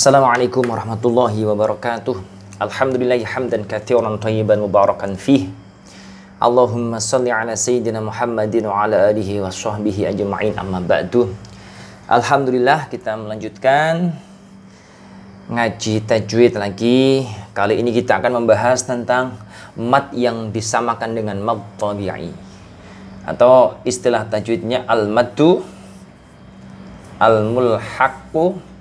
Assalamualaikum warahmatullahi wabarakatuh. Alhamdulillahi hamdan katsiran thayyiban mubarakan fih. Allahumma shalli ala sayyidina Muhammadin wa ala alihi wa sahbihi ajma'in, amma ba'du. Alhamdulillah, kita melanjutkan ngaji tajwid lagi. Kali ini kita akan membahas tentang mad yang disamakan dengan mad tabi'i, atau istilah tajwidnya al-maddu al-mulhaqqu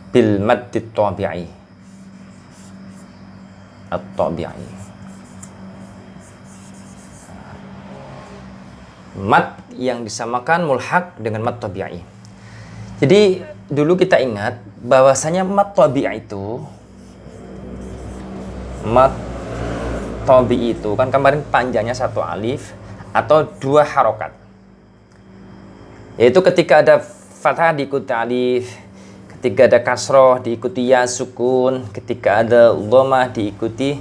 bil maddi tabi'i at-tabi'i. Mad yang disamakan mulhaq dengan mad tabi'i. Jadi dulu kita ingat bahwasanya mad tabi'i itu, mad tabi'i itu kan kemarin panjangnya satu alif atau dua harokat, yaitu ketika ada fathah diikuti alif, ketika ada kasroh diikuti ya sukun, ketika ada dhammah diikuti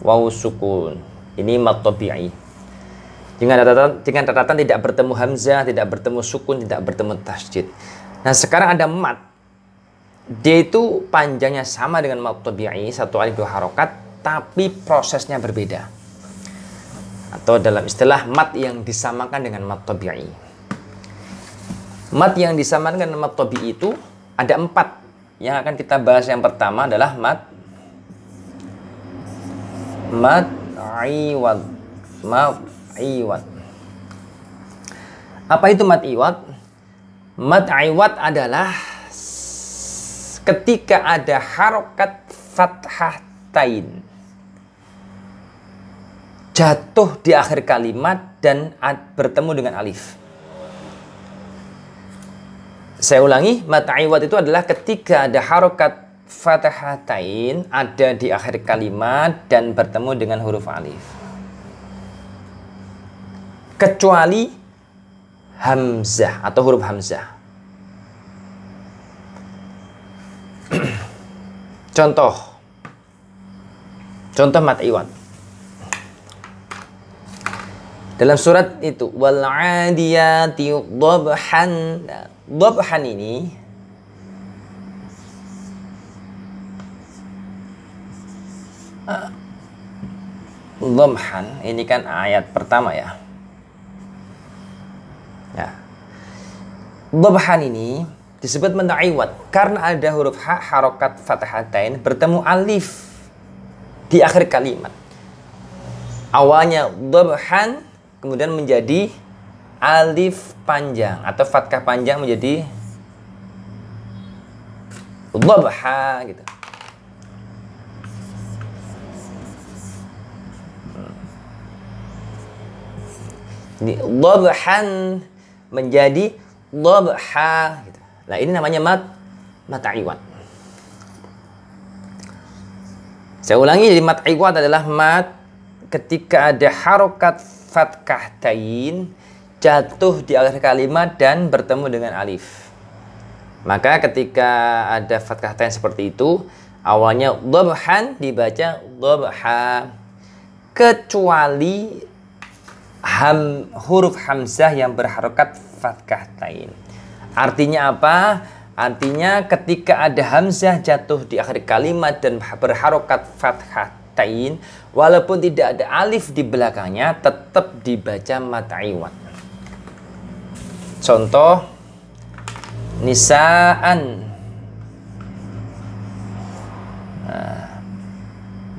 waw sukun. Ini mad tabi'i. Dengan catatan tidak bertemu hamzah, tidak bertemu sukun, tidak bertemu tasydid. Nah, sekarang ada mad. Dia itu panjangnya sama dengan mad tabi'i, satu alif dua harokat, tapi prosesnya berbeda. Atau dalam istilah mad yang disamakan dengan mad tabi'i. Mad yang disamakan dengan mad tabi'i itu ada 4 yang akan kita bahas. Yang pertama adalah mad iwad. Mad iwad. Apa itu mad iwad? Mad iwad adalah ketika ada harokat fathatain jatuh di akhir kalimat dan bertemu dengan alif. Saya ulangi, mad iwad itu adalah ketika ada harokat fathatain ada di akhir kalimat dan bertemu dengan huruf alif. Kecuali hamzah atau huruf hamzah. Contoh mad iwad. Dalam surat itu wal 'adiyati dhabhan. Dhabhan ini dhabhan ini kan ayat pertama ya. Dhabhan ini disebut mad iwad karena ada huruf ha harokat fathatain bertemu alif di akhir kalimat. Awalnya dhabhan, kemudian menjadi alif panjang atau fathah panjang menjadi dhabha gitu. Ini dhabhan menjadi dhabha gitu. Nah, ini namanya mad iwad. Saya ulangi, jadi mad iwad adalah mad ketika ada harokat fathatain jatuh di akhir kalimat dan bertemu dengan alif. Maka ketika ada fathatain seperti itu, awalnya dhabhan dibaca dhabha, kecuali huruf hamzah yang berharokat fathatain. Artinya apa? Artinya ketika ada hamzah jatuh di akhir kalimat dan berharokat fathatain, walaupun tidak ada alif di belakangnya, tetap dibaca mad iwad. Contoh nisaan. Nah,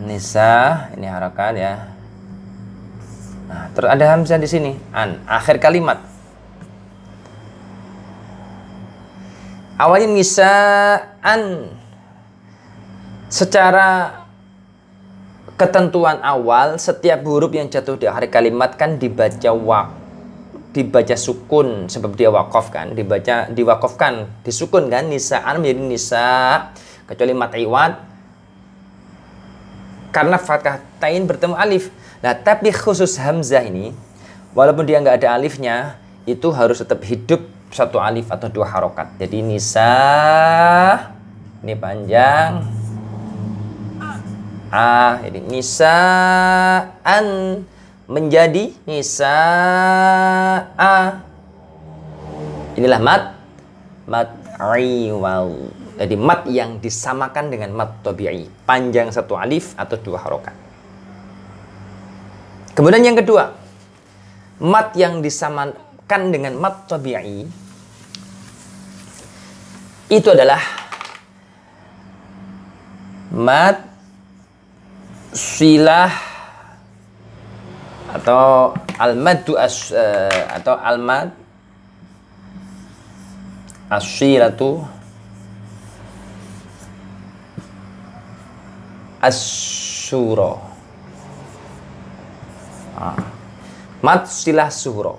nisa ini harokat ya. Nah, terus ada hamzah di sini, an, akhir kalimat. Awalnya nisaan. Secara ketentuan awal, setiap huruf yang jatuh di akhir kalimat kan dibaca sukun, sebab dia wakaf kan, diwakafkan, disukun kan, nisaan menjadi nisa, kecuali mad iwad karena fathatain bertemu alif. Nah, tapi khusus hamzah ini, walaupun dia nggak ada alifnya, itu harus tetap hidup satu alif atau dua harokat. Jadi nisa ini panjang, jadi nisaan menjadi nisa'a. Inilah mad iwal. Jadi mad yang disamakan dengan mad tabi'i, panjang satu alif atau dua harokat. Kemudian yang kedua, mad yang disamakan dengan mad tabi'i itu adalah mad silah atau al-maddu atau al-mad as-silatu as-sura. Mad silah sura.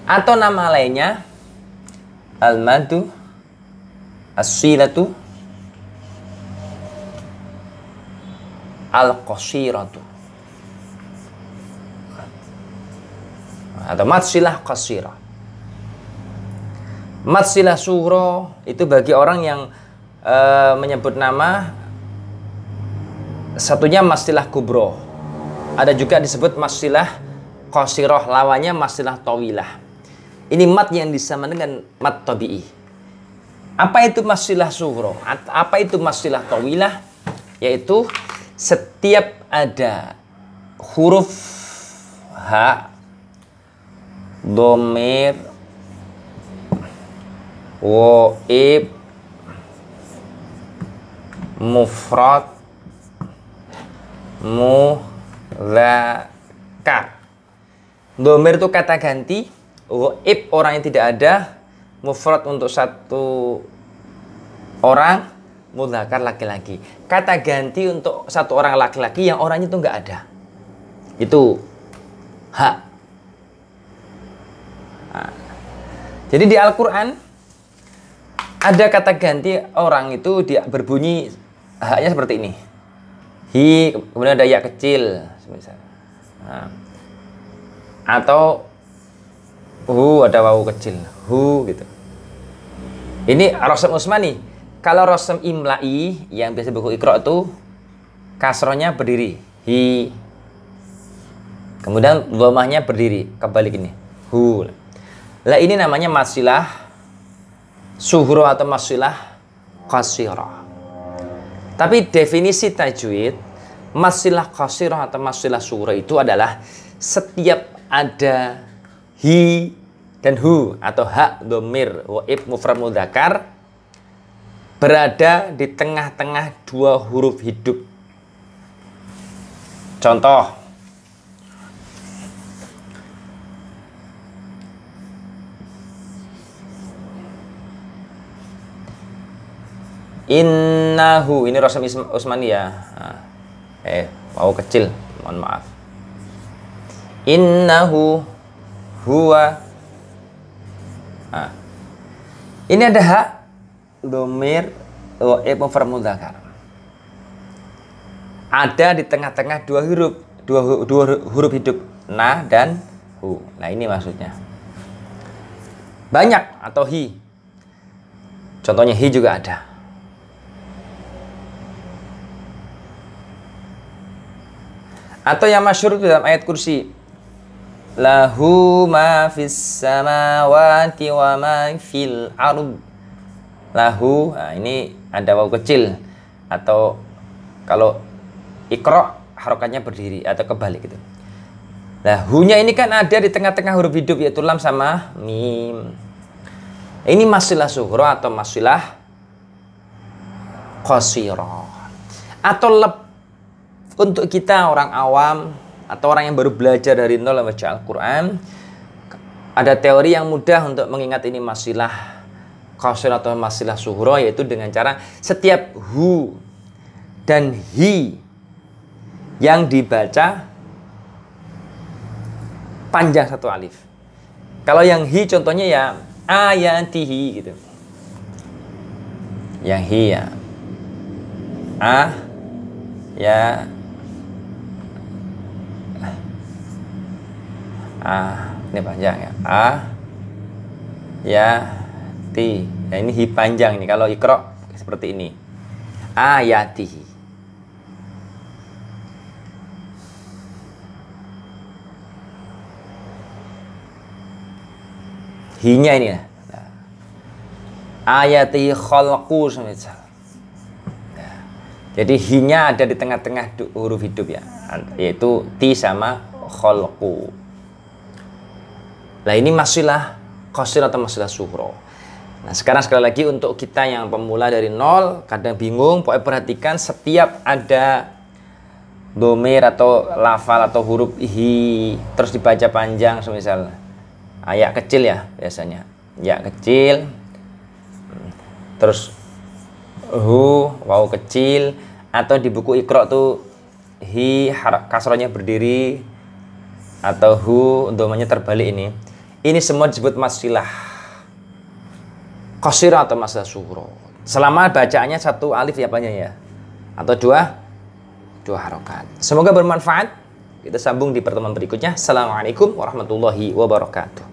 Atau nama lainnya al-maddu as-silatu al-qasiratu. Atau mad silah qasirah. Mad silah sura itu bagi orang yang menyebut nama, satunya masilah kubro, ada juga disebut masilah qasirah, lawannya masilah tawilah. Ini mad yang disamakan dengan mad tabi'i. Apa itu masilah sugro? Apa itu masilah tawilah? Yaitu setiap ada huruf ha, dhamir, waib, mufrad, mudzakkar. Dhamir itu kata ganti, waib orang yang tidak ada, mufrad untuk satu orang, mudzakkar laki-laki. Kata ganti untuk satu orang laki-laki yang orangnya itu nggak ada. Itu hak. Nah, jadi di Al-Quran ada kata ganti orang itu dia berbunyi haknya seperti ini. Hi, kemudian ada ya kecil, misalnya. Nah, atau hu, ada wawu kecil, hu gitu. Ini Rasam Utsmani. Kalau Rasam Imla'i yang biasa buku Iqra itu kasrohnya berdiri, hi. Kemudian dhammahnya berdiri, kebalik ini, hu. Lah ini namanya masilah sughra atau masilah qasirah. Tapi definisi tajwid, masilah qasirah atau masilah sughra itu adalah setiap ada hi dan hu atau hak, dhamir, waib, mufrad, mudzakkar berada di tengah-tengah dua huruf hidup. Contoh, innahu, ini Rasam Utsmani ya. Wawu kecil, mohon maaf. Innahu huwa. Ini ada hak, dhamir, waib, mufrad, mudzakkar. Ada di tengah-tengah dua huruf hidup, na dan hu. Nah ini maksudnya. Banyak atau hi. Contohnya hi juga ada. Atau yang masyhur dalam ayat kursi, lahu ma fis samawati wa ma fil ard. Lahu, nah ini ada wawu kecil, atau kalau Iqra harokatnya berdiri atau kebalik gitu. Lahunya ini kan ada di tengah-tengah huruf hidup, yaitu lam sama mim. Ini masilah sughra atau masilah qasirah. Atau untuk kita orang awam atau orang yang baru belajar dari nol membaca Al-Quran, ada teori yang mudah untuk mengingat ini masilah qasirah atau masilah sughra, yaitu dengan cara setiap hu dan hi yang dibaca panjang satu alif. Kalau yang hi contohnya ya ayatihi gitu. Yang hi ya ya ini panjang ya, ya ti. Nah ini hi panjang nih. Kalau Iqra seperti ini, ayatihi. Hi-nya ini ya, ayati khalqu semisal. Jadi hinya ada di tengah-tengah huruf hidup ya, yaitu ti sama khalqu. Nah ini masilah qasir atau masilah sughra. Nah sekarang sekali lagi untuk kita yang pemula dari nol, kadang bingung, pokoknya perhatikan setiap ada domir atau lafal atau huruf hi terus dibaca panjang, semisal ya kecil ya biasanya, ya kecil, terus hu waw kecil, atau di buku Iqra tuh hi kasrohnya berdiri atau hu domanya terbalik, ini semua disebut masilah qasir atau masilah sughra selama bacaannya satu alif ya apanya ya, atau dua harokat. Semoga bermanfaat. Kita sambung di pertemuan berikutnya. Assalamualaikum warahmatullahi wabarakatuh.